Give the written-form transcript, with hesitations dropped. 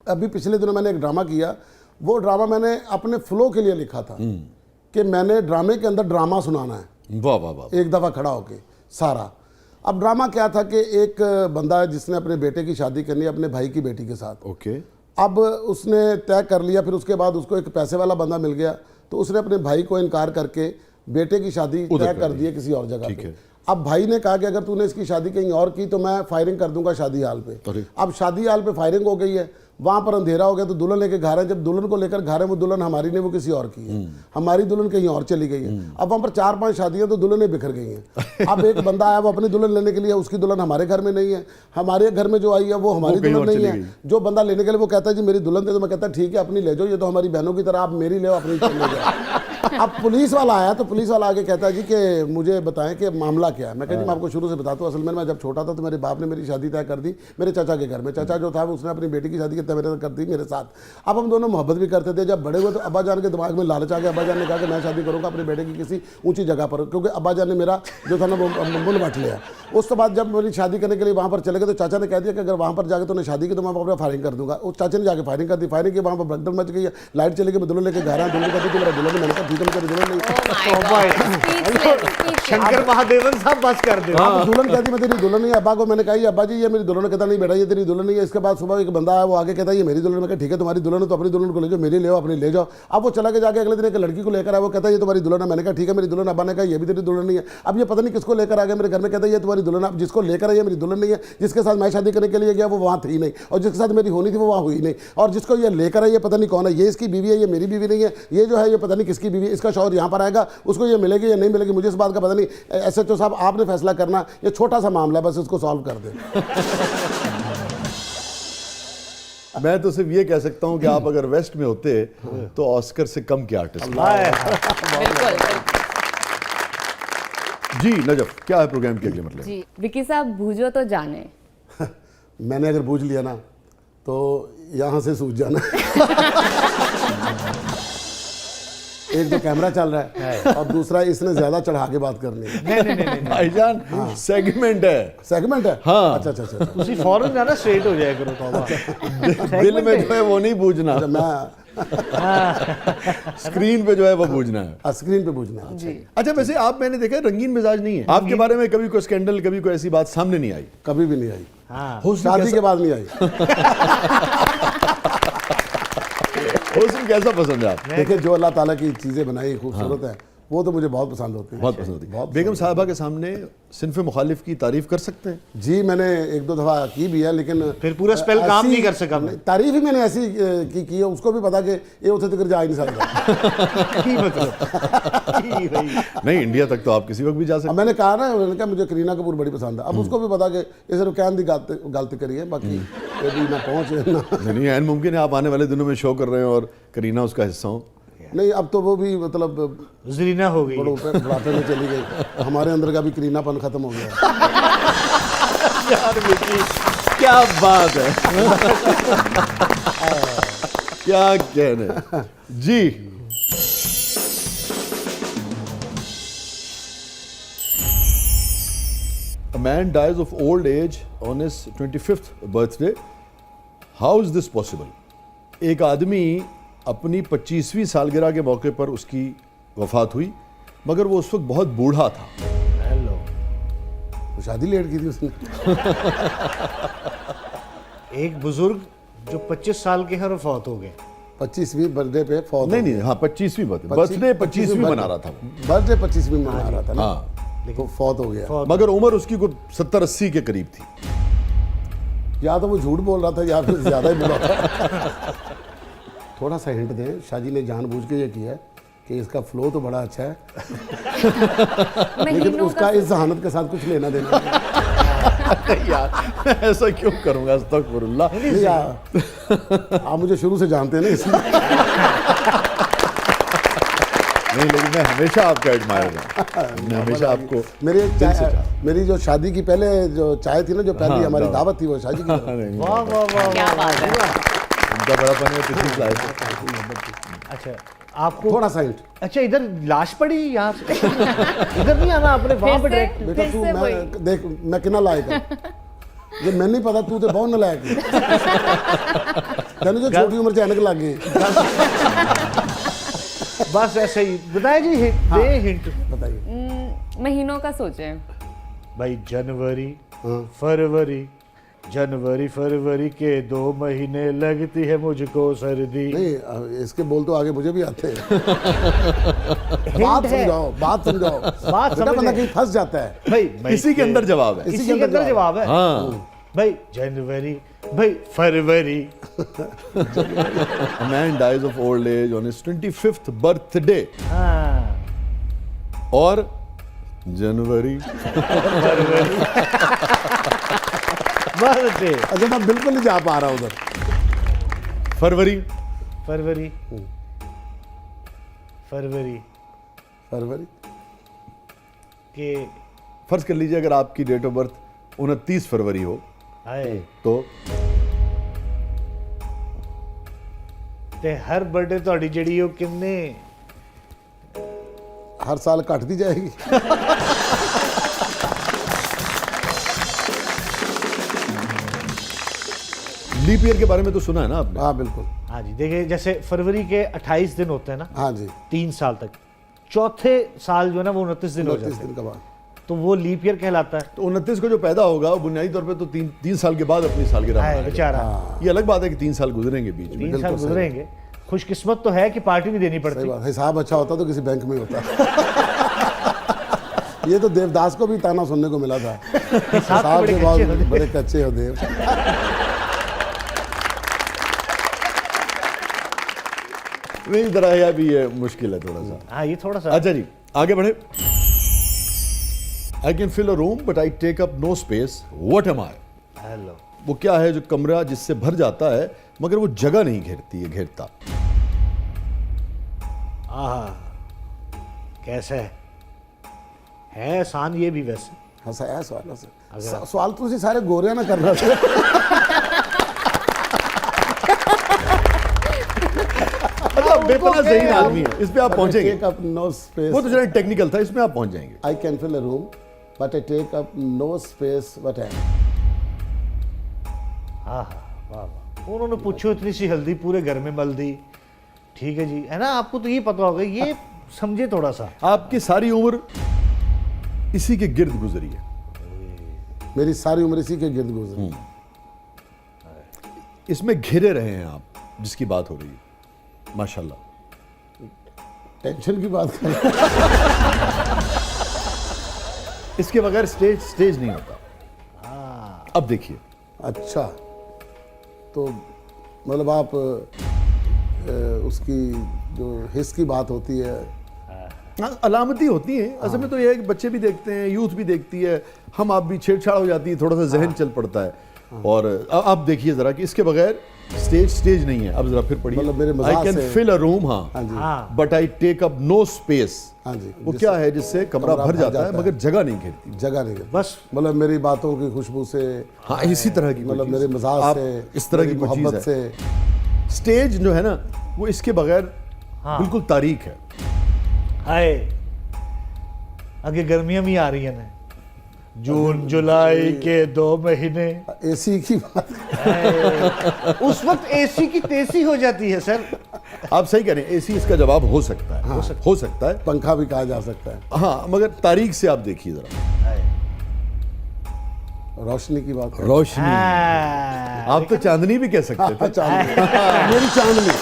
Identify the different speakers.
Speaker 1: अभी पिछले दिनों मैंने एक ड्रामा किया, वो ड्रामा मैंने अपने फ्लो के लिए लिखा था कि मैंने ड्रामे के अंदर ड्रामा सुनाना है।
Speaker 2: वाह वाह वाह।
Speaker 1: एक दफ़ा खड़ा होके सारा। अब ड्रामा क्या था कि एक बंदा है जिसने अपने बेटे की शादी करनी है अपने भाई की बेटी के साथ।
Speaker 2: ओके।
Speaker 1: अब उसने तय कर लिया, फिर उसके बाद उसको एक पैसे वाला बंदा मिल गया, तो उसने अपने भाई को इनकार करके बेटे की शादी तय कर दी है किसी और जगह पे। अब भाई ने कहा कि अगर तूने इसकी शादी कहीं और की तो मैं फायरिंग कर दूंगा शादी हाल पे। अब शादी हाल पे फायरिंग हो गई है, वहाँ पर अंधेरा हो गया, तो दुल्हन लेके घर है। जब दुल्हन को लेकर घर है, वो दुल्हन हमारी नहीं, वो किसी और की है। हमारी दुल्हन कहीं और चली गई है। अब वहाँ पर 4-5 शादियाँ तो दुल्हनें बिखर गई हैं। अब एक बंदा आया, वो अपनी दुल्हन लेने के लिए, उसकी दुल्हन हमारे घर में नहीं है, हमारे घर में जो आई है वो हमारी दुल्हन नहीं है। जो बंदा लेने के लिए वो कहता है जी मेरी दुल्हन दे दो, मैं कहता ठीक है अपनी ले जाओ, ये तो हमारी बहनों की तरह, आप मेरी ले अपनी ले जाओ। अब पुलिस वाला आया, तो पुलिस वाला आके कहता है जी कि मुझे बताएं कि मामला क्या है। मैं कहती मैं आपको शुरू से बताता हूँ। असल में मैं जब छोटा था तो मेरे बाप ने मेरी शादी तय कर दी मेरे चाचा के घर में। चाचा जो था उसने अपनी बेटी की शादी कर दी मेरे साथ। अब हम दोनों मोहब्बत भी करते थे। जब बड़े हुए तो अब्बा जान के दिमाग में लालच आ गया। अब्बा जान ने कहा कि मैं शादी करूँगा अपने बेटे की किसी ऊंची जगह पर, क्योंकि अब्बा जान ने मेरा जो था ना वो मुल बांट लिया। उसके बाद जब मेरी शादी करने के लिए वहाँ पर चले गए तो चाचा ने कह दिया कि अगर वहाँ पर जाकर तूने शादी की तो मैं वहाँ पर फायरिंग कर दूंगा। उस चाचा ने जाकर फायरिंग कर दी। फायरिंग की वहाँ पर भगदड़ मच गई है, लाइट चली गई, मैं दुल्हन लेके घर आया। दुल्हन कहती थी मेरा दुल्हन, मैंने कहा ठीक है मेरी दुल्हन नहीं।
Speaker 3: शंकर महादेवन साहब बस कर दे।
Speaker 1: दुल्हन कहती मैं तेरी दुल्हन नहीं। अब्बा को मैंने कहा अब्बा जी ये मेरी दुल्हन, कहता नहीं बेटा ये तेरी दुल्हन नहीं है। इसके बाद सुबह एक बंदा आया, वो आगे कहता है ये मेरी दुल्हन। मैं कहा ठीक है तुम्हारी दुल्हन है तो अपनी दुल्हन को ले जाओ, मेरी ले अपनी ले जाओ। अब वो चला के जाके अगले दिन एक लड़की को लेकर आया, वो कहता है ये तुम्हारी दुल्हन है। मैंने कहा ठीक है मेरी दुल्हन। अब्बा ने कहा ये भी तेरी दुल्हन नहीं है। अब ये पता नहीं किसको लेकर आ गया मेरे घर में, कहता है ये तुम्हारी दुल्हन। अब जिसको लेकर आया मेरी दुल्हन नहीं है, जिसके साथ मैं शादी करने के लिए गया वो वहाँ थी नहीं, और जिसके साथ मेरी होनी थी वो वहाँ हुई नहीं, और जिसको ये लेकर आया ये पता नहीं कौन है। ये इसकी बीवी है, ये मेरी बीवी नहीं है। ये जो है ये पता नहीं किसकी बीवी है। इसका शौहर यहाँ पर आएगा, उसको ये मिलेगी या नहीं मिलेगी मुझे इस बात का पता नहीं। SHO साहब आपने फैसला करना, ये छोटा सा मामला है, बस इसको सॉल्व कर दे।
Speaker 2: मैं तो सिर्फ ये कह सकता हूं कि आप अगर वेस्ट में होते तो ऑस्कर से कम के आर्टिस्ट। जी नजफ, क्या है प्रोग्राम के अगले मतलब?
Speaker 4: जी विकी साहब, बूझो तो जाने।
Speaker 1: मैंने अगर बूझ लिया ना तो यहाँ से सूझ जाना। एक तो कैमरा चल रहा है और दूसरा इसने ज्यादा चढ़ा के बात करनी है।
Speaker 3: नहीं
Speaker 2: भाईजान सेगमेंट है।
Speaker 1: सेगमेंट है?
Speaker 2: हाँ।
Speaker 1: अच्छा।
Speaker 3: उसी फौरन जाना स्ट्रेट हो जाए करो तौबा।
Speaker 2: दिल में जो है वो नहीं बूझना,
Speaker 1: मैं
Speaker 2: स्क्रीन पे जो है वो बूझना है।
Speaker 1: स्क्रीन पे बूझना है।
Speaker 2: अच्छा वैसे आप, मैंने देखा रंगीन मिजाज नहीं है आपके बारे में, कभी कोई स्कैंडल, कभी कोई ऐसी बात सामने नहीं आई?
Speaker 1: कभी भी नहीं आई।
Speaker 3: हाँ।
Speaker 1: शादी के बाद नहीं आई।
Speaker 2: हुस्न कैसा पसंद है आप?
Speaker 1: देखिए जो अल्लाह ताला की चीजें बनाई खूबसूरत है वो तो मुझे बहुत पसंद होती है।
Speaker 2: बहुत पसंद होती है। बेगम साहबा के सामने सिन्फ मुखालिफ की तारीफ कर सकते हैं?
Speaker 1: जी मैंने 1-2 दफा की भी है, लेकिन
Speaker 3: फिर पूरा स्पेल काम नहीं कर सका।
Speaker 1: तारीफ ही मैंने ऐसी की है, उसको भी पता कि ये उसे तक जा ही नहीं सकता।
Speaker 2: नहीं, इंडिया तक तो आप किसी वक्त भी जा सकते।
Speaker 1: मैंने कहा ना, मैंने कहा मुझे करीना कपूर बड़ी पसंद है। अब उसको भी पता कि ये सिर्फ कहने की गलती करी है, बाकी यदि ना पहुंचे ना।
Speaker 2: नहीं, ऐन मुमकिन है आप आने वाले दिनों में शो कर रहे हो और करीना उसका हिस्सा हो।
Speaker 1: नहीं अब तो वो भी मतलब
Speaker 3: जरीना हो गई,
Speaker 1: बुढ़ापे में चली गई। हमारे अंदर का भी करीनापन खत्म हो गया।
Speaker 2: यार बेटी क्या बात है। क्या कहने जी। A man dies of old age on his 25th birthday. How is this possible? एक आदमी अपनी 25वीं सालगिरह के मौके पर उसकी वफात हुई, मगर वो उस वक्त बहुत बूढ़ा था।
Speaker 3: हेलो,
Speaker 1: तो शादी लेट की थी उसने।
Speaker 3: एक बुजुर्ग जो 25 साल के हैं और फौत हो गए।
Speaker 1: 25वीं बर्थडे पे फौत।
Speaker 2: नहीं, हाँ 25वीं बर्थडे 25वीं मना रहा था।
Speaker 1: बर्थडे 25वीं मना रहा था ना।
Speaker 2: हाँ,
Speaker 1: तो फौत हो गया।
Speaker 2: मगर उम्र उसकी कुछ 70-80 के करीब थी।
Speaker 1: या तो वो झूठ बोल रहा था या फिर ज्यादा ही बुरा था। थोड़ा सा हिंट दें, शाहजी ने जानबूझ के ये किया है कि इसका फ्लो तो बड़ा अच्छा है, लेकिन उसका इस जहानत के साथ कुछ लेना देना नहीं।
Speaker 2: यार ऐसा क्यों करूंगा, अस्तगफुरुल्लाह।
Speaker 1: आप मुझे शुरू से जानते हैं ना इसलिए।
Speaker 2: नहीं, लेकिन मैं हमेशा आपका एडमायर हूं। मैं हमेशा आपको
Speaker 1: मेरी जो शादी की पहले जो चाय थी ना, जो पहली हमारी दावत थी वो शादी की।
Speaker 3: वाह वाह वाह, क्या बात है।
Speaker 2: उनका बड़ापन है, पिछली फ्लाइट।
Speaker 3: अच्छा आपको
Speaker 1: थोड़ा सा हिंट।
Speaker 3: अच्छा इधर लाश पड़ी यहाँ से। इधर नहीं आना आपने, वहां पे डायरेक्ट।
Speaker 1: बेटा तू देख मैं कितना लायक है, ये मैं नहीं पता, तू तो बहुत नालायक है। कहने जो छोटी उम्र से ऐनक लग गई।
Speaker 3: बस ऐसे ही बताए जी, दे हिंट।
Speaker 1: बताइए।
Speaker 4: महीनों का सोचें।
Speaker 3: भाई जनवरी फरवरी, जनवरी फरवरी के 2 महीने लगती है मुझको सर्दी।
Speaker 1: नहीं, इसके बोल तो आगे मुझे भी आते हैं।
Speaker 3: बात
Speaker 1: बात समझाओ।
Speaker 3: बात
Speaker 1: बेटा, बंदा कहीं फंस जाता है।
Speaker 3: भाई
Speaker 2: इसी के अंदर जवाब है।
Speaker 3: इसी के अंदर जवाब है।
Speaker 2: हाँ।
Speaker 3: भाई जनवरी, भाई फरवरी।
Speaker 2: A man dies of old age on his 25th birthday.
Speaker 3: हाँ,
Speaker 2: और जनवरी।
Speaker 3: बर्थडे।
Speaker 1: अच्छा, मैं बिल्कुल नहीं जा पा रहा उधर।
Speaker 2: फरवरी।
Speaker 3: फरवरी फरवरी
Speaker 1: फरवरी
Speaker 3: के
Speaker 2: फर्ज कर लीजिए अगर आपकी डेट ऑफ बर्थ 29 फरवरी हो
Speaker 3: आए
Speaker 2: तो
Speaker 3: ते हर बर्थडे ਤੁਹਾਡੀ ਜਿਹੜੀ ਉਹ ਕਿੰਨੇ
Speaker 1: हर साल काट दी जाएगी।
Speaker 2: लीप ईयर के बारे में तो सुना है ना आपने?
Speaker 1: हाँ बिल्कुल।
Speaker 3: हाँ जी, देखिए जैसे फरवरी के 28 दिन होते हैं ना,
Speaker 1: हाँ जी,
Speaker 3: 3 साल तक, चौथे साल जो है ना वो 29 दिन हो
Speaker 1: 29
Speaker 3: जाते
Speaker 1: दिन
Speaker 3: हैं,
Speaker 1: का बाद।
Speaker 3: तो वो लीप ईयर कहलाता है।
Speaker 2: तो 29 को जो पैदा होगा वो बुनियादी तौर पे तो तीन साल के बाद अपनी सालगिरह
Speaker 3: है
Speaker 2: मनाएगा।
Speaker 3: बेचारा,
Speaker 2: ये अलग बात है कि 3 साल गुजरेंगे बीच में।
Speaker 3: 3 साल
Speaker 1: बिल्कुल सही।
Speaker 3: गुजरेंगे। खुशकिस्मत तो है कि पार्टी नहीं देनी
Speaker 1: सही
Speaker 3: पड़ती।
Speaker 1: बात है। हिसाब अच्छा होता तो किसी बैंक में होता। ये तो देवदास को भी ताना सुनने को मिला था।
Speaker 3: हिसाब के
Speaker 1: के
Speaker 3: बड़े
Speaker 1: बाद
Speaker 3: कच्चे होते।
Speaker 1: बड़े कच्चे हो देव।
Speaker 2: नहीं जरा यह भी है, मुश्किल है थोड़ा सा।
Speaker 3: हाँ, ये थोड़ा सा।
Speaker 2: अच्छा जी, आगे बढ़े। I can fill a room but I take up no space, what am I?
Speaker 3: Hello,
Speaker 2: वो क्या है जो कमरा जिससे भर जाता है मगर वो जगह नहीं घेरता?
Speaker 3: आहा, कैसा है आसान ये भी वैसे।
Speaker 1: हंसाया सवाल से। सवाल तो उसी सारे गोरिया ना करना थे।
Speaker 2: बेपना ज़हीन आदमी है, इस पे आप पहुंचेंगे।
Speaker 1: Take up no space.
Speaker 2: वो तो जरा टेक्निकल था, इसमें आप पहुंच जाएंगे।
Speaker 1: I can fill a room, but I take up no space. What am?
Speaker 3: हाँ हाँ, वाह वाह। उन्होंने पूछो इतनी सी हल्दी पूरे घर में मल दी। ठीक है जी, है ना, आपको तो ये पता होगा, ये समझे थोड़ा सा।
Speaker 2: आपकी सारी उम्र इसी के गिर्द गुजरी है।
Speaker 1: मेरी सारी उम्र इसी के गिर्द गुजरी।
Speaker 2: इसमें घिरे रहे हैं आप, जिसकी बात हो रही है। माशाल्लाह।
Speaker 1: टेंशन की बात कर।
Speaker 2: इसके बगैर स्टेज नहीं होता। अब देखिए,
Speaker 1: अच्छा, तो मतलब आप उसकी जो हिस्स की बात होती है,
Speaker 2: अलामती होती है असल में। तो यह है कि बच्चे भी देखते हैं, यूथ भी देखती है, हम आप भी छेड़छाड़ हो जाती है, थोड़ा सा जहन चल पड़ता है। और अब देखिए जरा कि इसके बगैर स्टेज नहीं है। अब जरा फिर पढ़िए।
Speaker 1: मतलब मेरे
Speaker 2: आई
Speaker 1: मजाक
Speaker 2: can
Speaker 1: say-
Speaker 2: fill a room,
Speaker 1: हाँ
Speaker 2: हाँ,
Speaker 1: जी,
Speaker 3: हाँ,
Speaker 2: but I take up no space.
Speaker 1: हाँ जी,
Speaker 2: वो
Speaker 1: जिससे
Speaker 2: क्या है जिससे कमरा भर जाता है मगर जगह नहीं घेरती।
Speaker 1: जगह नहीं है।
Speaker 3: बस
Speaker 1: मतलब मेरी बातों की खुशबू से,
Speaker 2: हाँ, इसी तरह की कोई
Speaker 1: मतलब
Speaker 2: चीज़।
Speaker 1: मेरे मजाक
Speaker 2: आप
Speaker 1: से,
Speaker 2: इस तरह की
Speaker 1: मेरी
Speaker 2: कोई चीज़
Speaker 1: मोहब्बत
Speaker 2: है।
Speaker 1: से।
Speaker 2: स्टेज जो है ना वो इसके बगैर बिल्कुल तारीख है।
Speaker 3: हाय, आगे गर्मियां भी आ रही हैं ना, जून जुलाई के 2 महीने।
Speaker 1: एसी की बात।
Speaker 3: उस वक्त एसी की तेजी हो जाती है सर।
Speaker 2: आप सही कह रहे हैं, एसी इसका जवाब हो सकता है। हो सकता है,
Speaker 1: पंखा भी कहा जा सकता है।
Speaker 2: हाँ, मगर तारीख से आप देखिए जरा।
Speaker 1: रोशनी की बात।
Speaker 2: रोशनी,
Speaker 3: हाँ,
Speaker 2: आप तो चांदनी भी कह सकते थे।
Speaker 1: चांदनी, मेरी चांदनी।